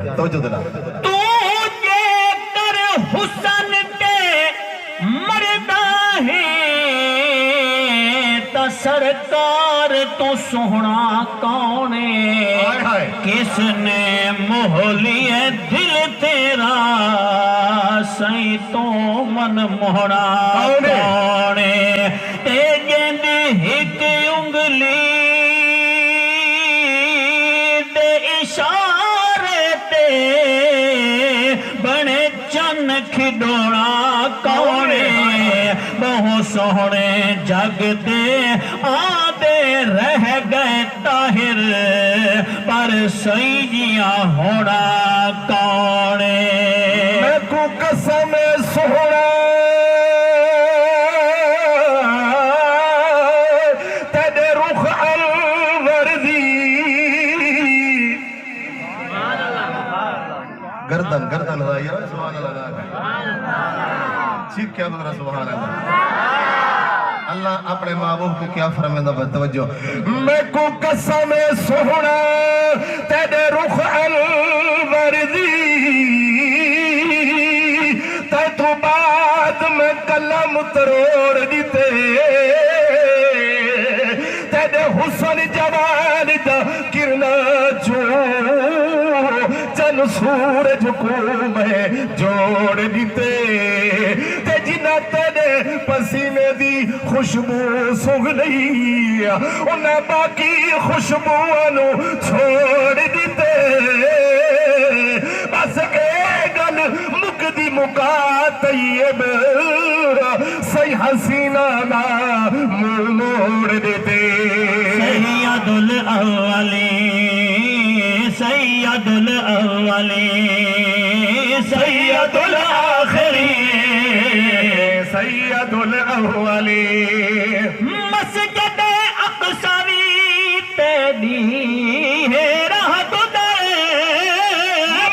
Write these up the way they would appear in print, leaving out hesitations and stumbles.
توجہ دینا تو جے کر حسن تے مردہ ہے تا سرکار تو سونا کونے کس نے محلیے دل تیرا سئی تو من موڑا کونے تے جیندی ہک انگلی دے اشارے تے بنے چن کھڈونا کونے بہو سونے جگ دے آدھے رہ گئے طاہر پر سیدیاں ہونا کونے میں کو قسم سونا تیرے رخ انور دی گردن لگائی سبحان اللہ چیخ کیا بکرا سبحان اللہ اللہ اپنے محبوب کو کیا فرمائندہ بتوجہ میں کو قسم سونا تیرے رخ انور دی تے تو بعد میں کلم تروڑ دیتے تیرے حسن جوان دا کرنا جو چن سورج کو میں جوڑ دیتے تے جنہ تیرے پسینے دی خوشبو سنگ لئی انہیں باقی خوشبوانو چھوڑ دیتے بس اے گل مکدی مکا طیب سی حسینہ نا موڑ دیتے سید الاولین سید الاولین سید الاخرین سید الاولین مسجد اقصوی تیری ہے راہ گزر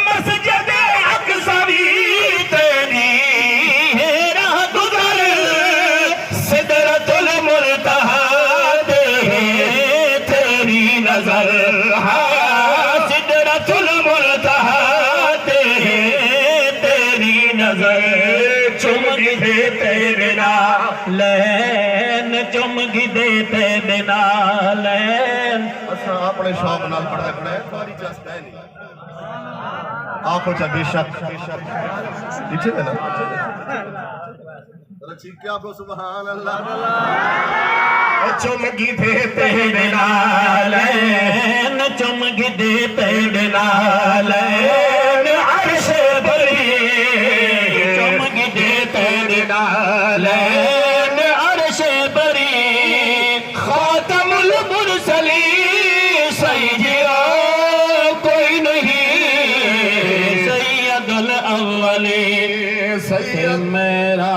مسجد اقصوی تیری ہے راہ گزر سدرۃ المنتہا تیری نظر سدرۃ المنتہا تیری نظر چمگی دے تیرے نالین چمگی دے تیرے نالین اساں اپنے شوق نال پڑھا ہے باری چاس ہے نہیں آنکھوں چا بے شک دیکھے میں نا ذرا چیخ کیا کو سبحان اللہ چمگی دے تیرے نالین چمگی دے تیرے نالین عرش بری چمگی دے تیرے نالین عرش بری خاتم المرسلین سیدیا کوئی نہیں سید الاولین سید میرا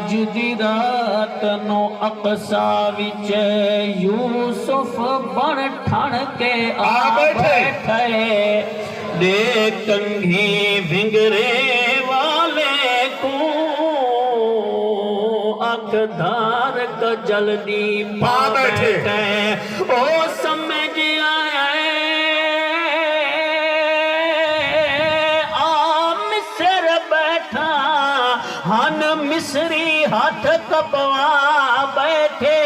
جدی رات نو اقصا وچ یوسف بن ٹھن کے آ بیٹھے دے کنگھی بھنگرے والے کو اکھ دھار کا جلدی پا بیٹھے او سمجھ آئے آ مصر بیٹھا ہن مصری ہاتھ کپوا بیٹھے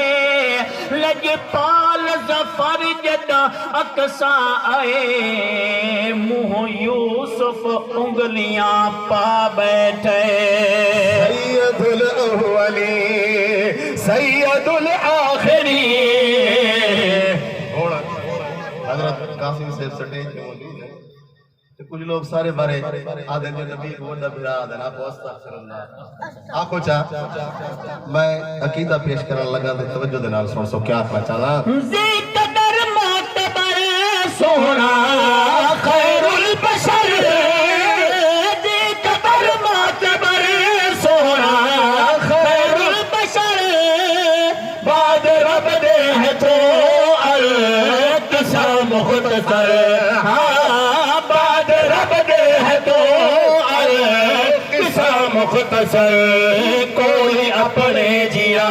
لجپال ظفر جد اقصا آئے منہ یوسف انگلیاں پا بیٹھے سید الاولین سید الاخرین حضرت قاسم صاحب سٹیج پہ موجود ہیں کچھ لوگ سارے بارے آدھے جو نبی کو وڈا بھرا آدھے آپ استغفر اللہ آنکھوں چاہ میں عقیدہ پیش کرنے لگا دے توجہ دے نال سن سو کیا آخنا چاہنا زی قدر معتبر سونا خیر البشر زی قدر معتبر سونا خیر البشر بعد رب دے ہے تو القصہ مختصر بعد رب دے ہے تو القصہ مختصر کوئی اپنے جیا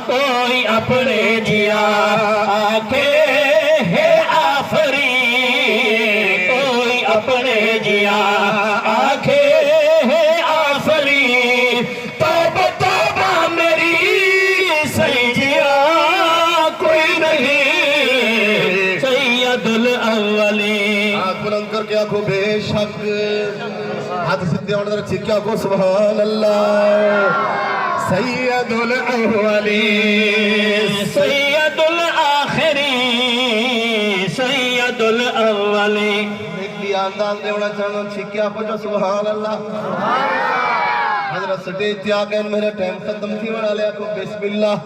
کوئی اپنے جیا آکے ہے آفری اپنے جیا آنکھے آفلی توبہ توبہ میری صحیح جیا کوئی نہیں سید الاولین ہاتھ بلند کر کے آنکھوں بے شک ہاتھ سیدھے ہونے در چکیا کو سبحان اللہ سید الاولین سید الاخرین سید الاولین ایک بھی آندان دے ہونا چاہنا چکیا پچھو سبحان اللہ حضرت سٹیج تھی آگئے میرے ٹائم ختم تھی وڑا لیا کو بسم اللہ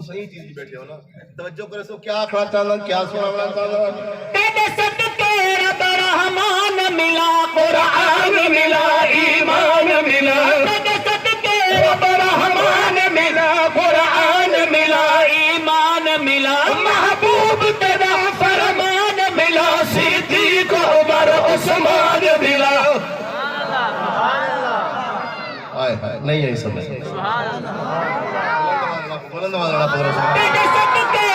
صحیح چیز کی بیٹھے ہو نا توجہ کرے سو کیا کھڑا چاہنا کیا سنا چاہنا تیرے صدقے رب رحمان ملا قرآن ملا ایمان ملا تیرے صدقے رب رحمان ملا قرآن ملا ایمان ملا محبوب تیرا فرمان ملا صدیق عمر عثمان ملا آئے نہیں ہے سمجھ بلند والا پدر تیرے صدقے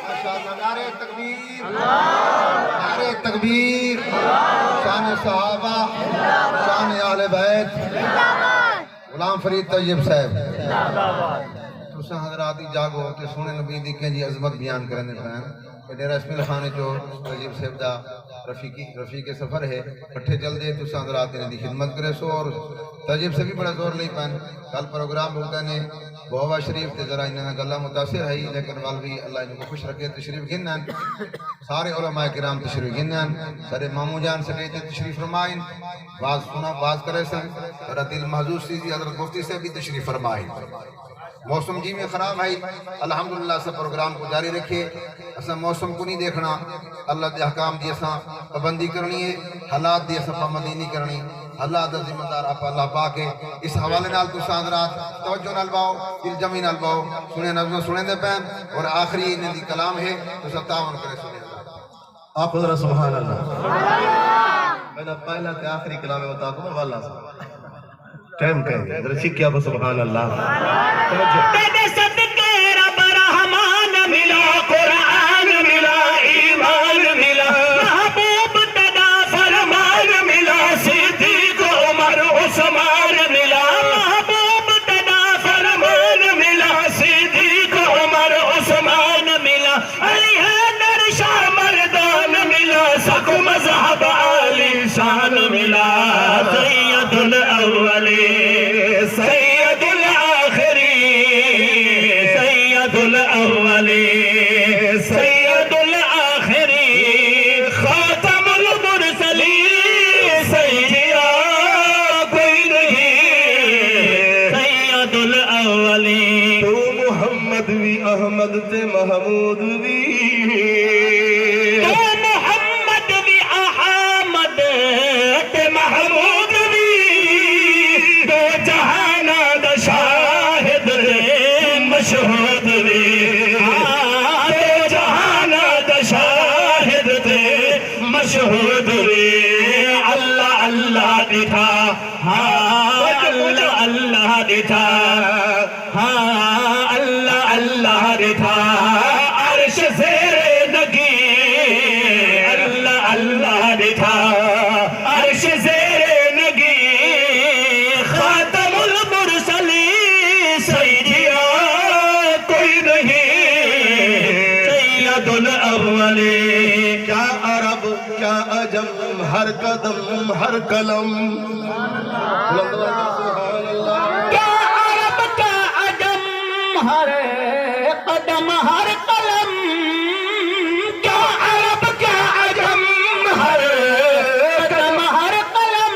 ماشاءاللہ نعرہ تکبیر نعرہ تکبیر شان صحابہ شان اہل بیت غلام فرید طیب صاحب تساں حضرات ہی جاگو ہوتے سونے نبی دی کہ جی عظمت بیان کرنے پہن کہ ڈیرہ اسمیل خانے جو طیب صاحب دا رفیق سفر ہے کٹھے چل دے تساں حضرات نے دی خدمت کرے سو اور طیب سے بھی بڑا زور لئی پہن کل پروگرام ہوتا نے بہوا شریف تے ذرا انہاں گلا متاثر ہے لیکن والوی اللہ ان کو خوش رکھے تشریف گنن سارے علماء کرام تشریف گنن سارے مامو جان سے تشریف فرمائیں باز سنا باز کرے سن اور دل محظوظ سی حضرت مفتی سے بھی تشریف فرمائیں موسم جی میں خراب ہے الحمدللہ سے پروگرام کو جاری رکھے اسا موسم کو نہیں دیکھنا اللہ دے احکام دی اسا پابندی کرنی ہے حالات دی اسا پابندی نہیں کرنی اللہ دا ذمہ دار آپ اللہ پاک ہے اس حوالے نال تو حضرات توجہ نال باؤ دل جمی نال باؤ سنے نظم سنے دے پین اور آخری انہیں دی کلام ہے تو سب تعاون کرے سنے آپ حضرت سبحان اللہ میں نے پہلا تے آخری کلام ہے بتا کو میں واللہ سے ٹائم کہیں گے ذرا چیک کیا کو سبحان اللہ تیرے صدقے رب رحمان ملا قرآن ملا ایمان ملا محبوب تیرا فرمان ملا صدیق عمر عثمان ملا محبوب تیرا فرمان ملا صدیق عمر عثمان ملا علی حیدر شاہ مردان ملا سکو مذہب عالی شان ملا سید الاولین سید الاخرین سید الاولین سید الاخرین خاتم المرسلین سیدیا کوئی نہیں سید الاولین تو محمد وی احمد تے محمود وی تو محمد بھی احمد تے محمود بھی دو جہانا دا شاہد مشہود بھی دو جہانا دا شاہد تے مشہود بھی اللہ اللہ دکھا ہاں اللہ اللہ دکھا ہاں اللہ اللہ دکھا عرش زیر نگی اللہ اللہ دکھا عرش زیر نگی خاتم المرسلین سیدیا کوئی نہیں سید الاولین کیا عرب کیا عجم ہر قدم ہر قلم سبحان اللہ کیا عرب کیا عجم ہر قدم ہر قلم کیا عرب کیا عجم ہر قدم ہر قلم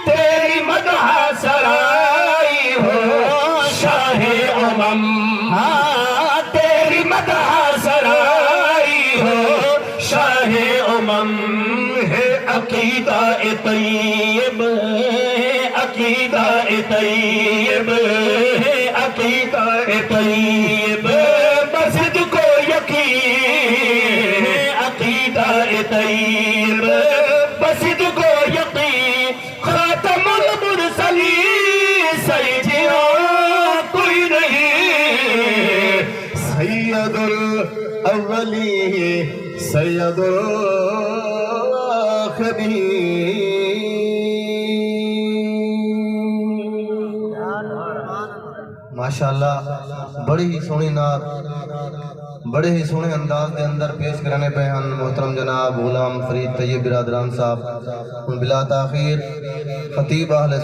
تیری مدح سرائی ہو شاہ امم ہاں تیری مدح سرائی ہو شاہ امم ہے عقیدہ طیب عقیدہ طیب ہے عقیدہ طیب بس تجھ کو یقین ہے عقیدہ طیب بس تجھ کو یقین خاتم المرسلین سیدیا کوئی نہیں سید الاولی سید الآخرین۔ ماشاءاللہ بڑی ہی سونی نعت بڑے ہی سونے انداز دے اندر پیش کرنے پہ ہیں محترم جناب غلام فرید طیب برادران صاحب۔ بلا تاخیر خطیب اہل